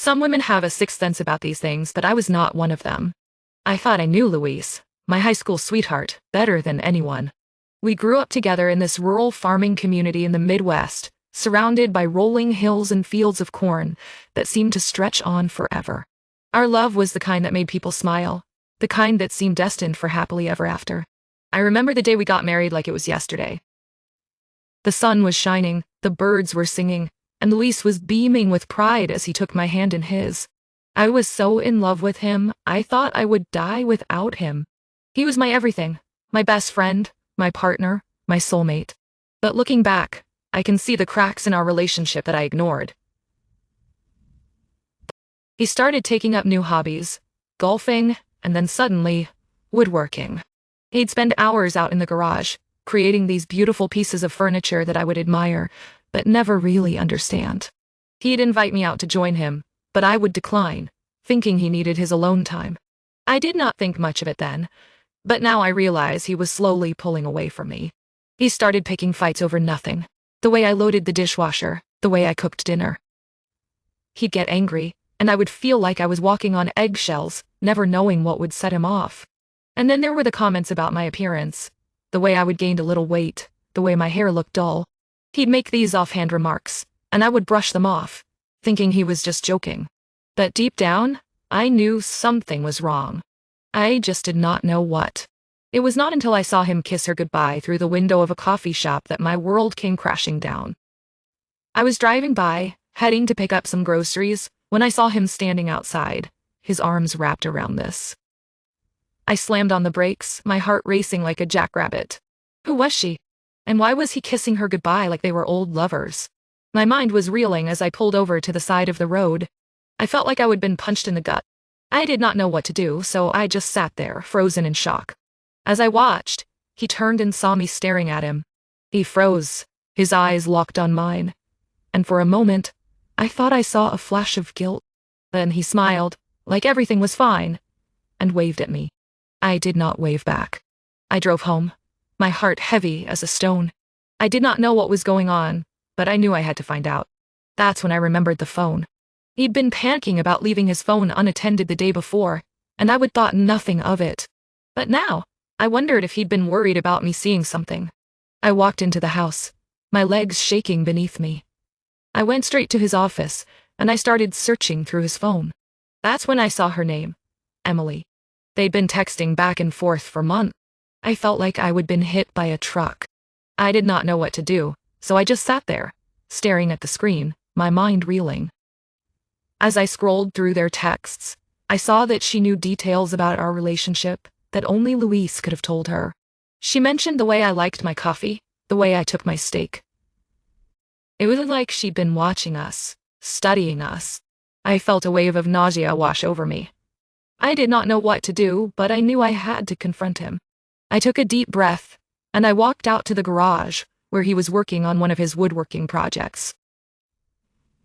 Some women have a sixth sense about these things, but I was not one of them. I thought I knew Luis, my high school sweetheart, better than anyone. We grew up together in this rural farming community in the Midwest, surrounded by rolling hills and fields of corn that seemed to stretch on forever. Our love was the kind that made people smile, the kind that seemed destined for happily ever after. I remember the day we got married like it was yesterday. The sun was shining, the birds were singing, and Luis was beaming with pride as he took my hand in his. I was so in love with him, I thought I would die without him. He was my everything, my best friend, my partner, my soulmate. But looking back, I can see the cracks in our relationship that I ignored. He started taking up new hobbies, golfing, and then suddenly, woodworking. He'd spend hours out in the garage, creating these beautiful pieces of furniture that I would admire, but never really understand. He'd invite me out to join him, but I would decline, thinking he needed his alone time. I did not think much of it then, but now I realize he was slowly pulling away from me. He started picking fights over nothing. The way I loaded the dishwasher, the way I cooked dinner. He'd get angry, and I would feel like I was walking on eggshells, never knowing what would set him off. And then there were the comments about my appearance, the way I would gain a little weight, the way my hair looked dull. He'd make these offhand remarks, and I would brush them off, thinking he was just joking. But deep down, I knew something was wrong. I just did not know what. It was not until I saw him kiss her goodbye through the window of a coffee shop that my world came crashing down. I was driving by, heading to pick up some groceries, when I saw him standing outside, his arms wrapped around this. I slammed on the brakes, my heart racing like a jackrabbit. Who was she? And why was he kissing her goodbye like they were old lovers? My mind was reeling as I pulled over to the side of the road. I felt like I would been punched in the gut. I did not know what to do, so I just sat there, frozen in shock. As I watched, he turned and saw me staring at him. He froze, his eyes locked on mine. And for a moment, I thought I saw a flash of guilt. Then he smiled, like everything was fine, and waved at me. I did not wave back. I drove home, my heart heavy as a stone. I did not know what was going on, but I knew I had to find out. That's when I remembered the phone. He'd been panicking about leaving his phone unattended the day before, and I would thought nothing of it. But now, I wondered if he'd been worried about me seeing something. I walked into the house, my legs shaking beneath me. I went straight to his office, and I started searching through his phone. That's when I saw her name, Emily. They'd been texting back and forth for months. I felt like I would been hit by a truck. I did not know what to do, so I just sat there, staring at the screen, my mind reeling. As I scrolled through their texts, I saw that she knew details about our relationship that only Luis could have told her. She mentioned the way I liked my coffee, the way I took my steak. It was like she'd been watching us, studying us. I felt a wave of nausea wash over me. I did not know what to do, but I knew I had to confront him. I took a deep breath, and I walked out to the garage, where he was working on one of his woodworking projects.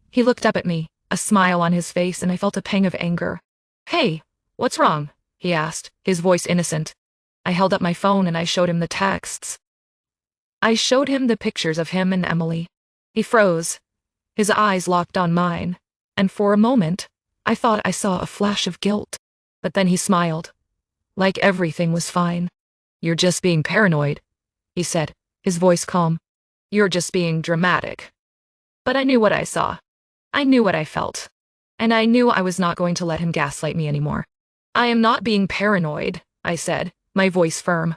He looked up at me, a smile on his face, and I felt a pang of anger. "Hey, what's wrong?" he asked, his voice innocent. I held up my phone and I showed him the texts. I showed him the pictures of him and Emily. He froze, his eyes locked on mine, and for a moment, I thought I saw a flash of guilt. But then he smiled, like everything was fine. "You're just being paranoid," he said, his voice calm. "You're just being dramatic." But I knew what I saw. I knew what I felt. And I knew I was not going to let him gaslight me anymore. "I am not being paranoid," I said, my voice firm.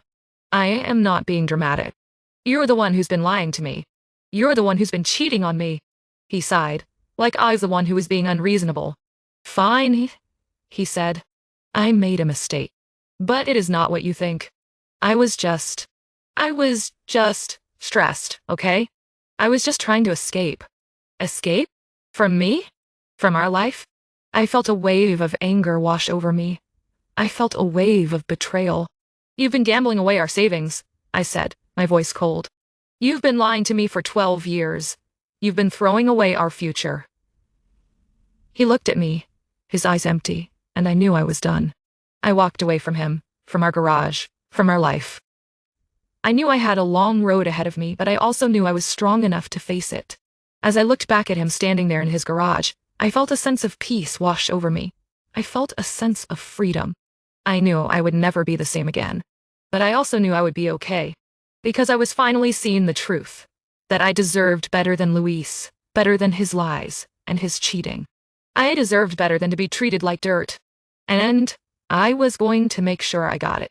"I am not being dramatic. You're the one who's been lying to me. You're the one who's been cheating on me." He sighed, like I was the one who was being unreasonable. "Fine," he said. "I made a mistake. But it is not what you think. I was just stressed, okay? I was just trying to escape." Escape? From me? From our life? I felt a wave of anger wash over me. I felt a wave of betrayal. "You've been gambling away our savings," I said, my voice cold. "You've been lying to me for 12 years. You've been throwing away our future." He looked at me, his eyes empty, and I knew I was done. I walked away from him, from our garage, from our life. I knew I had a long road ahead of me, but I also knew I was strong enough to face it. As I looked back at him standing there in his garage, I felt a sense of peace wash over me. I felt a sense of freedom. I knew I would never be the same again. But I also knew I would be okay. Because I was finally seeing the truth. That I deserved better than Luis, better than his lies, and his cheating. I deserved better than to be treated like dirt. And I was going to make sure I got it.